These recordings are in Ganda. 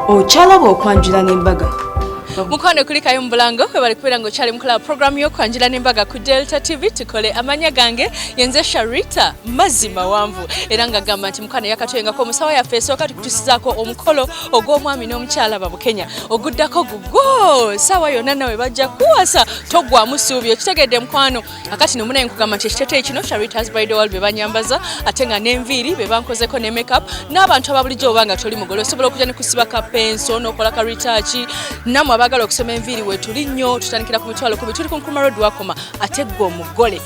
Ochalaba okwanjula n'embaga. Mukwano kuli kayo mbulango bali kubera ngo chali mukula program yo kwanjira n'embaga ku Delta TV tukole amanya gange yenze Sharita mazima wanvu era nga gamba nti mukwano yakatwenga ko musawa ya feso kati kutusizako omukolo ogw'omwami n'omukyala babu Kenya oguddako gugo sawa yonna nawe bajja kuwasa togwa musuubyo kitegedde mukwano akati nomuna nkugamba nti ekitete kino Sharita's Bridal be banyambaza atenga n'enviiri be bankozeko ne makeup n'abantu ababulijjo obanga toli mugolo osobola okujja ne kusiba ka penso n'okola ka retouch namwe abagala okusoma enviiri wetuli nnyo tutandikira ku mitwalo kubi tuli ku Nkrumah Road wakoma ate gwe omugole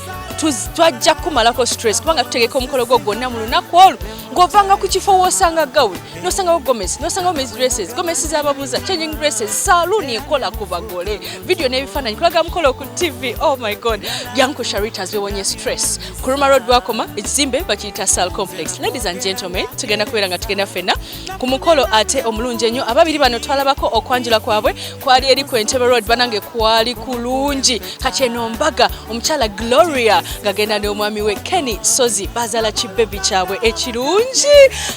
twajja kumalako stress kubanga tutegeka omukolo gwo gwonna mu lunaku olwo ng'ovanga ku kifo wosanga gawuli nosangawo gomesi nosangawo men's dresses gomesi z'ababuuza changing dresses saloon ekola ku bagole video n'ebifaananyi kulaga mukolo ku TV oh my god Yanko Sharita's bewonye stress Nkrumah Road wakoma ekizimbe bakiyita Sal Complex. Ladies and gentlemen tugenda kubeera nga tugenda fenna ku mukolo ate omulungi ennyo ababiri bano twalabako okwanjula kwabwe kwali eri ku Entebbe Road banange kwali kulungi kati eno mbaga omukyala Gloria ngagenda n'omwami we Kenny Sozi bazala kibebi kyabwe ekirungi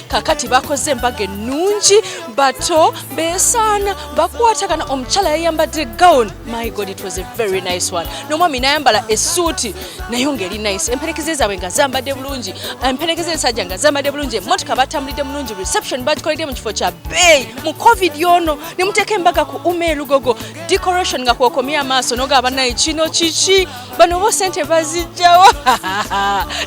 kakati bakoze embaga ennungi bato beesaana bakwatagana omukyala yayambadde gown my god it was a very nice one n'omwami nayambala essuuti nayo ngeri nice emperekeze zaabwe nga zambadde bulungi emperekeze ensajja nga zambadde bulungi emmotoka batambulidde mulungi reception bagikoledde mu kifo kya bay mu covid yono ne muteeka embaga ku Lugogo decoration nga kwokomya amaaso nogaba naye kino kiki bano bo sente bazijjawa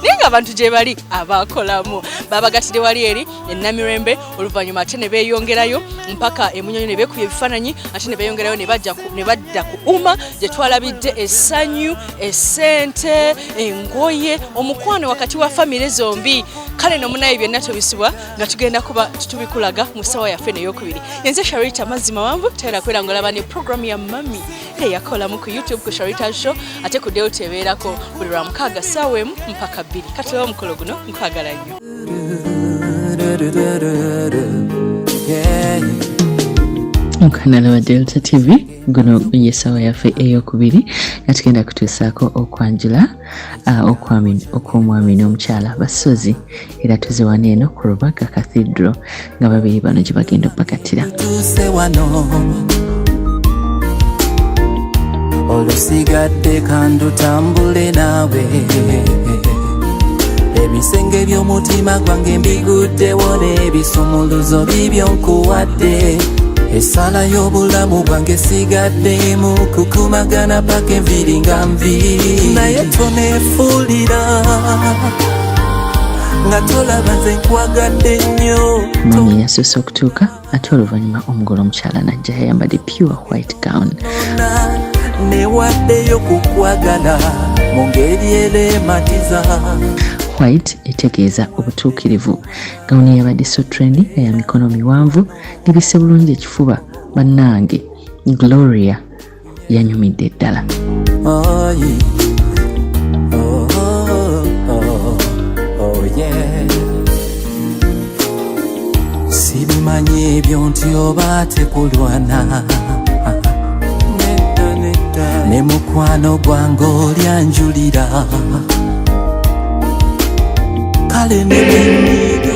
ninga abantu gye bali abakolamu babagatide wali eri enamirembe oluvannyuma ate ne beeyongerayo mpaka emunyonyo ne beekubya ebifaananyi ate ne beeyongerayo ne badda ku uma gye twalabidde essanyu essente engoye omukwano wakati wa famire zombi kale nomunaye byonna tubisibwa nga tugenda kuba tutubikulaga mu ssawa yaffe n'eyokubiri yenze Sharita mazima wanvu tera kwera ngolaba ne program ya mami yakola mu ku YouTube ku Sharita Show ate ku Deo tebeerako buli lwa mukaaga ssaawa emu mpaka bbiri kati leo mukolo guno nkwagala nnyo Mukanala wa Delta TV guno yesawa yaffe eyokubiri nga tugenda kutuusaako okwanjula okw'omwami n'omukyala Basozi era tuze wano eno ku Rubaga Cathedral nga babiri bano gye bagenda oppakatira olusigadde kandutambule naawe ebisenge by'omutima gwange mbiguddewo n'ebisumuluzo bibyo nkuwadde essala y'obulamu bwange sigaddemu kukumagana paka enviiri nga nviiri naye toneefuulira nga tolaba nze nkwagadde nnyo mami yasusse okutuuka ate oluvannyuma omugole omukyala najja yayambadde pure white gown newaddeyo kukwagala mu ngeri erematiza white etegeeza obutuukirivu gawuni yabadde so trendy eya mikono miwanvu nebisse bulungi ekifuba bannange Gloria yanyumidde ddala sibimanyi ebyo nti oba tekulwana ne mukwano gwange olyanjulira kale nemenyiga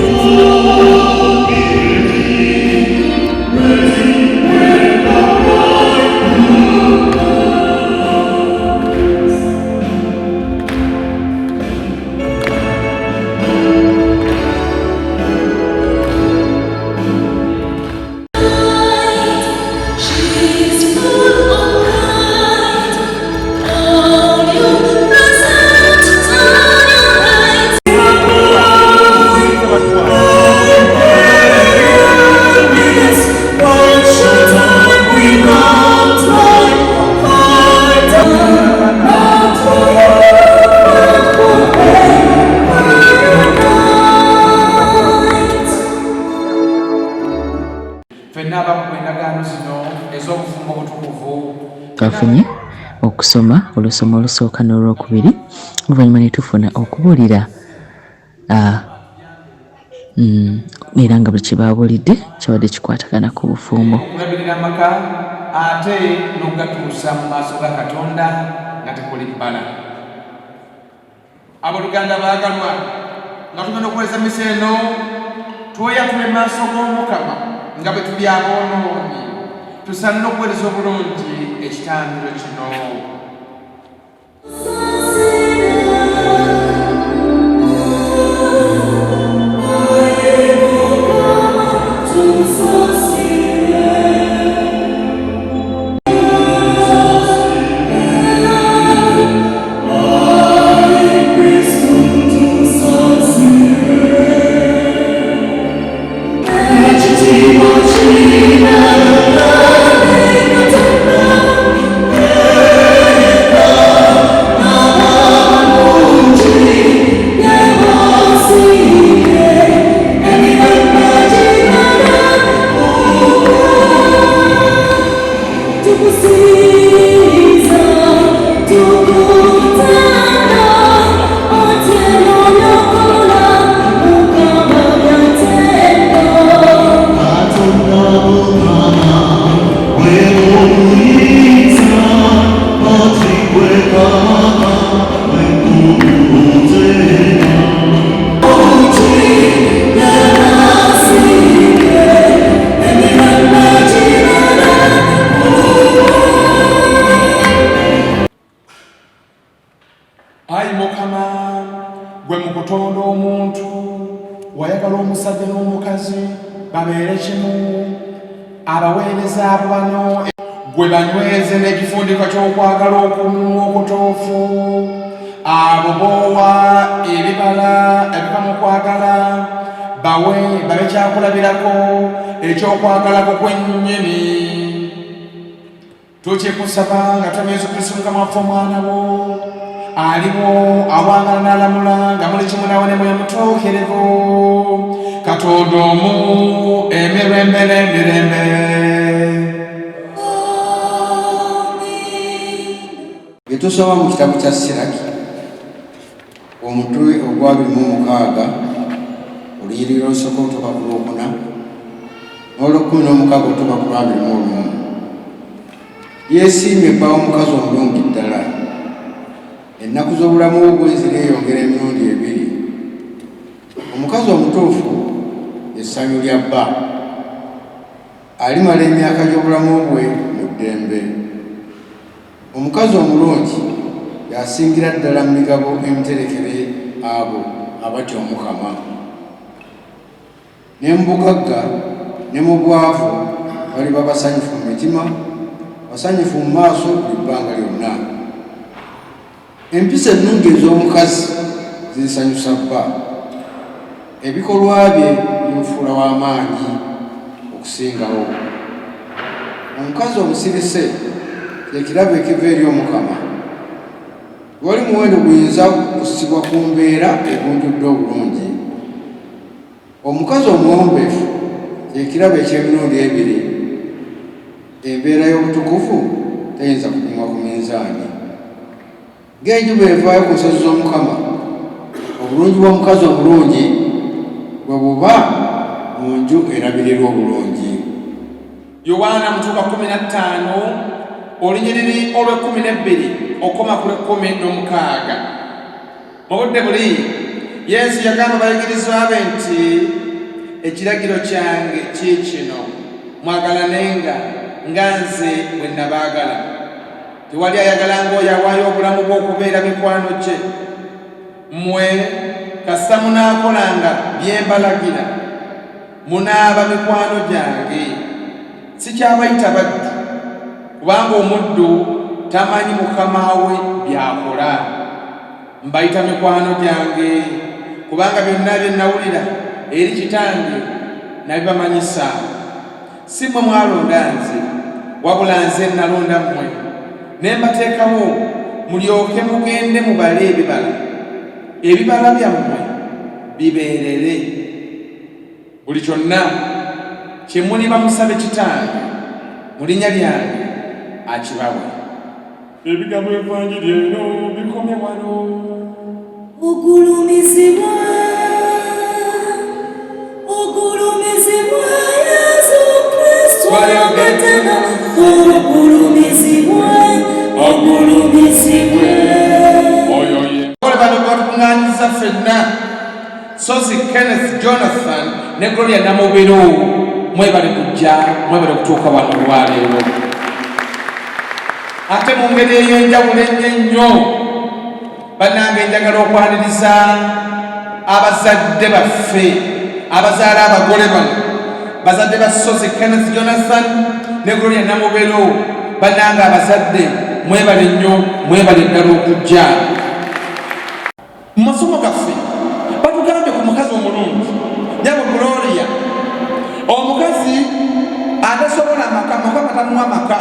twafunye okusoma olusoma olusooka n'olwokubiri oluvannyuma ne tufuna okubuulira era nga buli kye baabulidde kyabadde kikwatagana ku bufumbo okulabirira amaka ate n'okugatuusa mu maaso ga Katonda nga tekuli bbala abooluganda baagalwa nga tugenda okuweza misa eno twoyatule maaso g'Omukama nga bwe tuli aboonoonyi tusaana okuweereza obulungi ekitambiro kino. Ayi Mukama, gwe mu kutonda omuntu wayagala omusajja n'omukazi babeere kimu, abaweereza abo bano gwe banyweze n'ekifundika ky'okwagala okumu okutuufu, abo boowa ebibala ebiva mu kwagala bawe babe kyakulabirako ekyokwagala kwo kwennyini. Tukikusaba nga Mukama Yesu Kristo Mukama waffe omwana wo aliwo awangala n'alamula nga muli kimu nawe ne mwoyo mutuukirivu Katonda omu emirembe n'emirembe. Bye tusoma mu kitabo kya Siraki omutwe ogwa 26 oluyiriro olusooka okutuuka ku lwokuna n'olw'okumi okutuuka ku 21. Yeesiimye bba omukazi omulungi ddala, ennaku z'obulamu bwe zireeyongera emirundi 2. Omukazi omutuufu essanyu lya bba, alimala emyaka gy'obulamu bwe mu ddembe. Omukazi omulungi yasingira ddala mu migabo emiterekere abo abatya Omukama. Ne mu bugagga ne mu bwavu baliba basanyufu mu mitima, basanyufu mu maaso ebbanga lyonna. Empisa ennungi ez'omukazi zisanyusa bba, ebikolwa bye bimufuula w'amaanyi okusingawo. Omukazi omusirise ekirabo ekiva eri Omukama, wali muwendo guyinza kusibwa ku mbeera egunjudde obulungi. Omukazi omuwombeefu ekirabo eky'emirundi 2, embeera y'obutukuvu teyinza kupimwa ku minzaani. Ng'enjuba evaayo ku nsozi z'Omukama, obulungi bw'omukazi omulungi bwe buba mu nju erabirirwa obulungi. Yowaana mutuuka 15 olunyiriri olw'12 okoma ku lw'16. Mu budde buli Yesu yagamba abayigirizwa be nti ekiragiro kyange kiikino, mwagalanenga nga nze bwe nabaagala. Tewali ayagala ng'oyo awaayo obulamu bw'okubeera mikwano gye. Mmwe kasita munaakolanga bye mbalagira, munaaba mikwano gyange. Sikyabayita baddu, kubanga omuddu tamanyi mukama we by'akola. Mbayita mikwano gyange, kubanga byonna bye nawulira eri Kitange nabibamanyisa. Si mmwe mwalonda nze, wabula nze nalonda mmwe, ne mbateekawo mulyoke mugende mubale ebibala, ebibala byammwe bibeerere. Buli kyonna kye muliba musabe Kitange mu linnya lyange akibawe. Ebigambo by'Evangiri eno bikomye wano. Ogulumizibwa Yesu Kristo agatana. Ogulumizibwa Kole bano batukuŋŋaanyiza ffenna, Sozi Kenneth Jonathan ne Gloria Namubiro mwebale ku okujja mwebale okutuuka wano olwaleero ate mu ngeri ey'enjawulo ennyo bannange njagala okwaniriza abazadde baffe abazaala abagole bano bazadde ba Sozi Kenneth Jonathan ne Gloria Namubero bannange abazadde mwebale nnyo mwebale ddala okujja mu masomo gaffe batugambye ku mukazi omulungi nyabo Gloria omukazi atasobola amaka mukama tamuwa amaka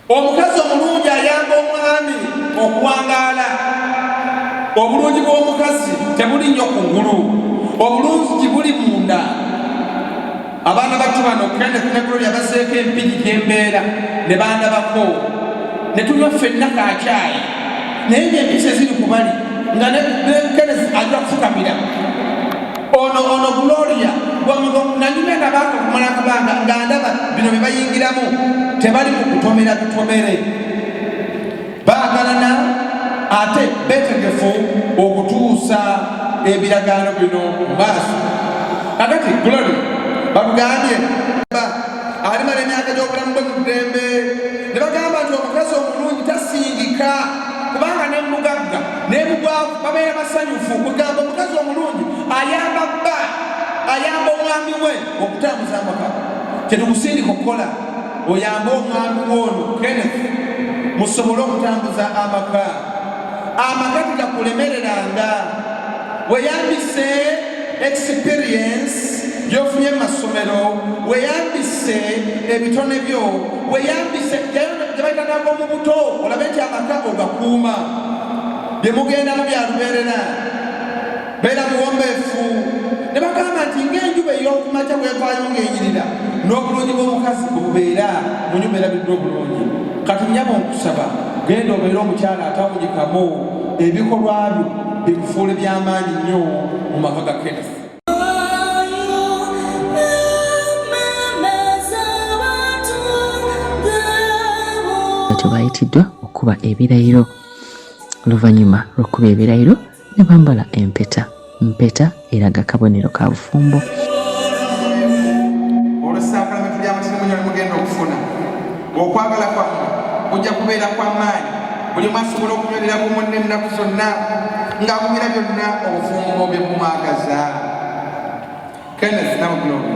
omukazi omulungi ayamba omwami okuwangaala obulungi bw'omukazi tebuli nnyo ku ngulu obulungi buli munda abaana battu bano Kenneth ne Gloria baseeko empigi gy'embeera ne bandabako ne tunywa ffenna kaakyayi naye ng'empisa eziri ku bali nga ne Kenneth ajja kufukamira ono Gloria nanyumya nabaaka okumala akabanga nga ndaba bino bye bayingiramu tebali mu kutomera bitomere baagalana ate beetegefu okutuusa ebiragaano bino mu maaso kakati Gloria batugambye alimala emyaka gy'obulamu bwe mu ddembe ne bagamba nti omukazi omulungi tasingika kubanga nemugagga nemugwavu babeera basanyufu kugamba omukazi omulungi ayamba bba ayamba omwami we okutambuza amaka kyetukusindika okukola oyambe omwami woono Kenneth musobole okutambuza amaka tegakulemereranga weyambise experience gyofunye mu masomero weyambise ebitone byo weyambise gyebayita nabo mu buto olabe nti amaka ogakuuma byemugendamu byalubeerera beera muwombeefu ne bagamba nti ng'enjuba ey'okumakya bwevaayo ng'enyirira n'obulungi bw'omukazi bubeera mu nyumba erabiddwa obulungi kati nyama okusaba genda obeere omukyala atawunyikamu ebikolwa byo bikufuula eby'amaanyi nnyo mu maka ga Kenneth. Bayitiddwa okuba ebirayiro oluvannyuma lw'okuba ebirayiro ne bambala empeta eraga kabonero ka bufumbo olw'esaakalamentu ly'amatirimunywa limugenda okufuna okwagala kwammwe kujja kubeera kw'amaanyi buli omu asobola okunywerera ku munne ennaku zonna ng'akubira byonna obufumbo bye bumwagaza. Kenneth Namuglobe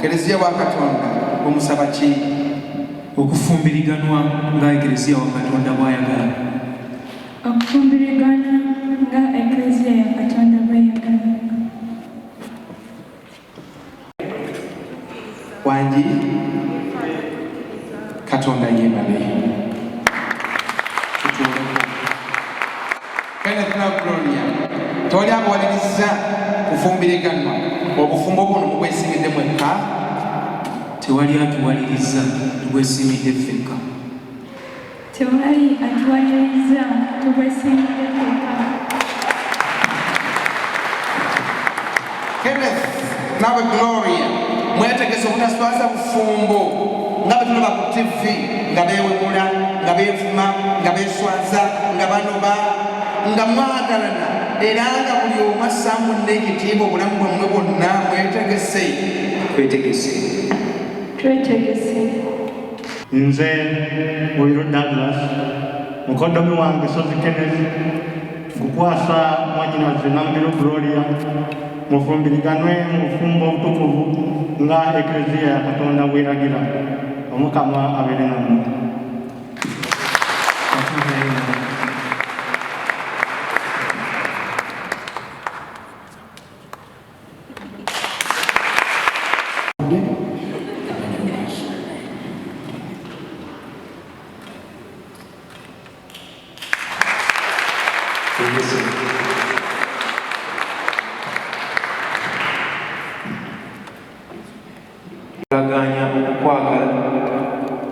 Eklezia wa Katonda omusaba ki? Okufumbiriganwa nga Eklezia wa Katonda bw'ayagala. Okufumbirigana nga Eklezia ya Katonda bw'ayagala. Wangi Katonda yeebale. Kenneth na Gloria toli abawaliriza kufumbiriganwa obufumbo buno mubwesimidde mwekka? Tewali atuwaliriza tubwesimidde ffekka. Tewali atuwaliriza tubwesimidde ffekka. Kenneth nawe Gloria mwetegese obutaswaza bufumbo nga bwe tulaba ku TV nga beewemula nga beevuma nga beeswaza nga banoba nga mwagalana era nga buli omu assaamu n'ekitiibwa obulamu bwammwe bwonna mwetegese. Twetegese. Twetegese. Nze Buyiro Douglas mukoddomi wange Sozi Kenneth gukwasa mwanyinaze Namubiro Gloria mufumbiriganwe mu bufumbo obutukuvu nga Eklezia ya Katonda bw'eragira. Omukama abeere nammwe. Kulaganya okukwagala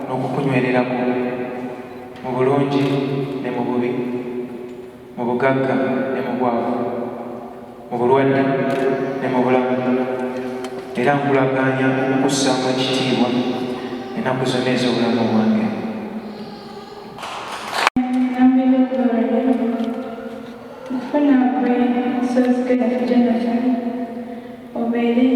n'okukunywererako mu bulungi ne mu bubi, mu bugagga ne mu bwavu, mu bulwadde ne mu bulamu, era nkulaganya okukussaamu ekitiibwa ennaku zonna ez'obulamu bwange. Namubiro Gloria mufuna gwe Sozi Kenneth Jonathan obeere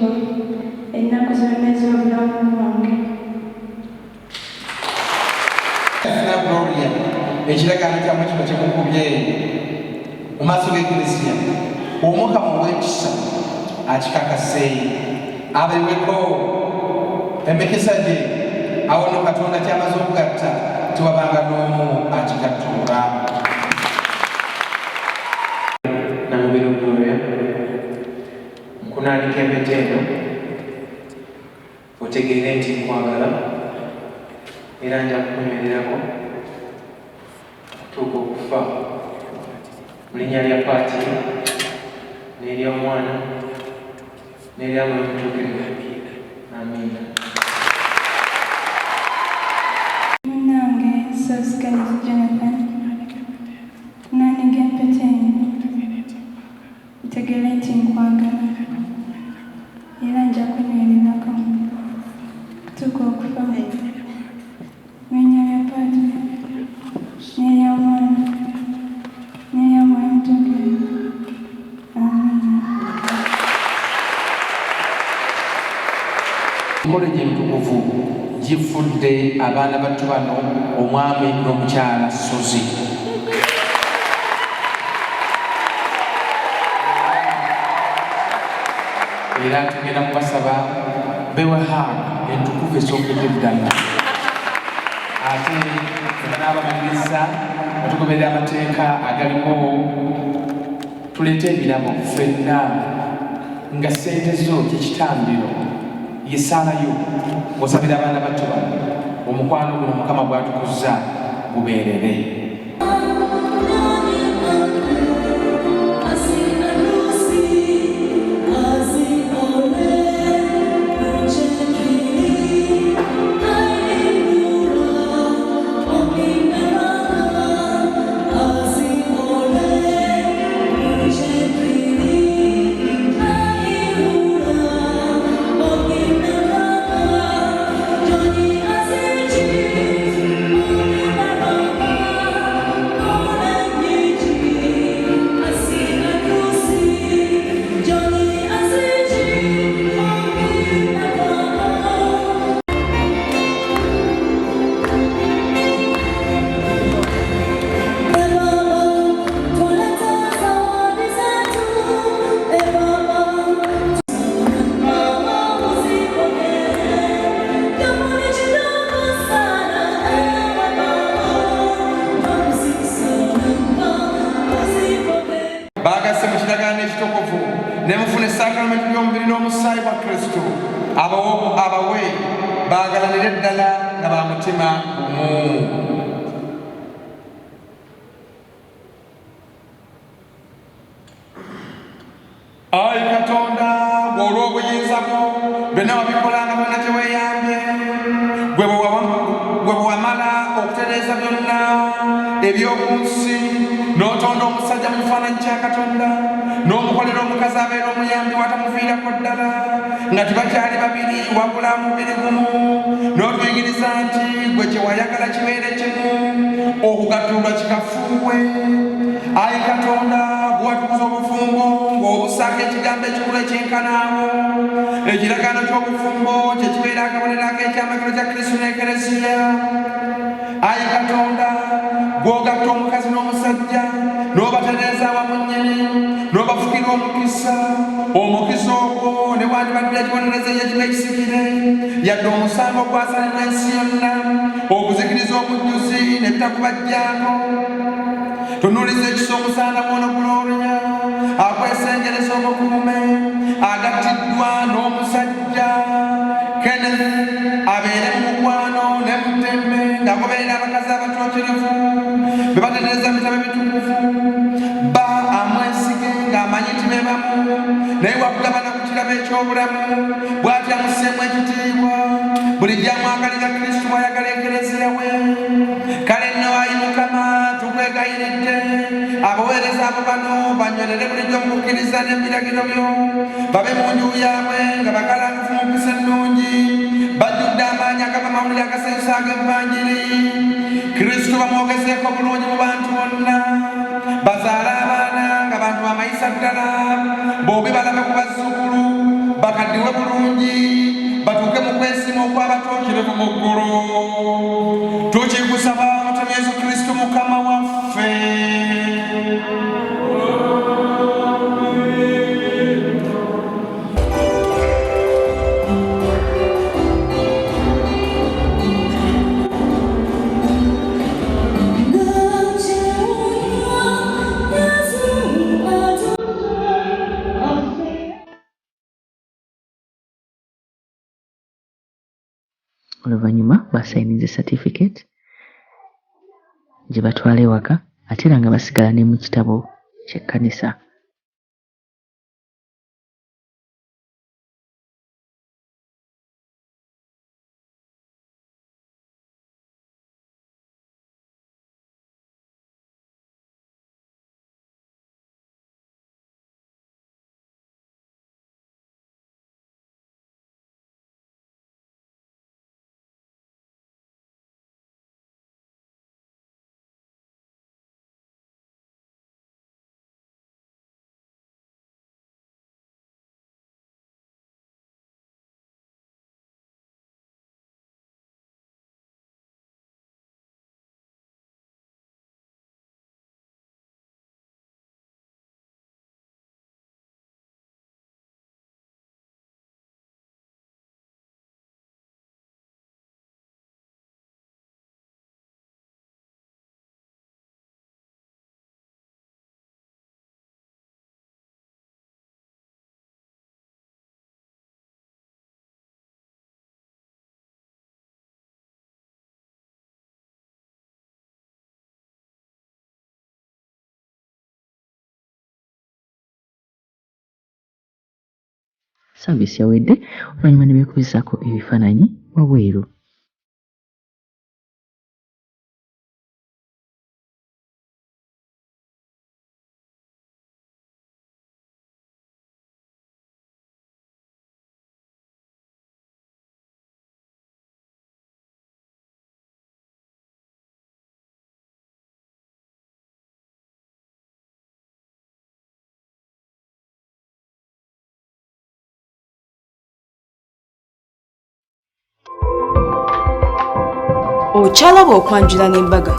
ekitiibwa ennaku zonna ez'obulamu bwange. Funa Gloria ekiragaano kyammwe kino kyemukubye mu maaso g'Eklezia Omukama ow'ekisa akikakaseeyo abaliweko emikisa gye awo no Katonda kyamaze okugatta tewabanga n'omu akigattulula. Namubiro Gloria nkunanika empeta eno otegeere nti nkwagala era nja kukunywererako tuuka okufa mu linnya lya Paati n'ery'Omwana n'erya Mwoyo Mutuukirivu. Amiina. Munnange Soskenezi Jonathan kunaaniga empeta eno ntegeere nti nkwagala era nja kunywererako kutuuka okufa mu linnya lya Paati n'ery'Omwana n'erya Mwoyo Mutuukirivu. Amiina. Emikolo gy'emitukuvu gifudde abaana battu bano omwami n'omukyala Sozi. Era tugenda kubasaba bewahanga entukuvu esookedde ddala ate banaabamanyiriza batugoberera amateeka agalimu tuleete ebirabo ffenna nga ssente zo kyekitambiro yesaalayo ng'osabira abaana battu bano omukwano guno Mukama gw'atukuzza gubeerere. Baagase mu kiragaano ekitukuvu ne mufuna essaakramentu ly'omubiri n'omusaayi gwa Kristo abawe baagalanire ddala nga ba mutima gumu. Ayi Katonda olw'obuyinza bwo byonna wabikolanga byonna kye weeyambye gwe bwe wamala okutereeza byonna eby'oku nsi n'otonda omusajja mu kifaananyi kya Katonda n'omukolera omukazi abeera omuyambi watamuviirako ddala nga tebakyali babiri wabula mubiri gumu n'otuyigiriza nti gwe kye wayagala kibeere kimu okugattulwa kikafuuwe. Ayi Katonda gwe watukuza obufumbo ng'obusaako ekigambo ekikulu ekyenkanaawo ekiragaano ky'obufumbo kye kibeera akabonero ak'ekyamakiro kya Kristo n'Eklezia. Ayi Katonda gw'ogatta omukazi n'omusajja n'obatereeza awamu nnyini n'obafukira omukisa ogwo ne wandibadde ekibonerezo ekiba ekisikire yadde omusango ogwasalirwa ensi yonna okuzikiriza omujjuzi ne bitakubajjako. Tunuuliza ekisa omusaana mwono Gloria akwesengereza obukuume agattiddwa n'omusajja Kenneth abeere mu mukwano ne mu ttembe ng'agoberera abakazi abatuukirivu be batereeza mu bitabo ebitukuvu ba amwesige ng'amanyi nti be bamu naye wakugabana ku kirabo eky'obulamu bw'atyo amusseemu ekitiibwa buli gy'amwagalira Kristo bw'ayagala Eklezia we. Kale nno ayi Mukama tukwegayiridde abaweereza abo bano banywerere bulijjo mu kukkiriza n'ebiragiro byo babe mu nju yaabwe nga bakalangufu mu mpisa ennungi bajjudde amaanyi agava mawulire agasensa ag'evvanjiri. Kristo bamwogezeeko bulungi mu bantu bonna bazaale abaana nga bantu bamayisa ddala bombi balabe ku bazzukulu bakaddiwe bulungi batuuke mu kwesiima okw'abatuukirivu mu ggulu. Tukikusaba Mutemi Yesu Kristo Mukama waffe. Oluvannyuma basayinize certificate gye batwala ewaka ate era nga basigala ne mu kitabo ky'ekkanisa. Saavisi yawedde oluvannyuma ne beekubisaako ebifaananyi wabweru. Okyalaba okwanjula n'embaga.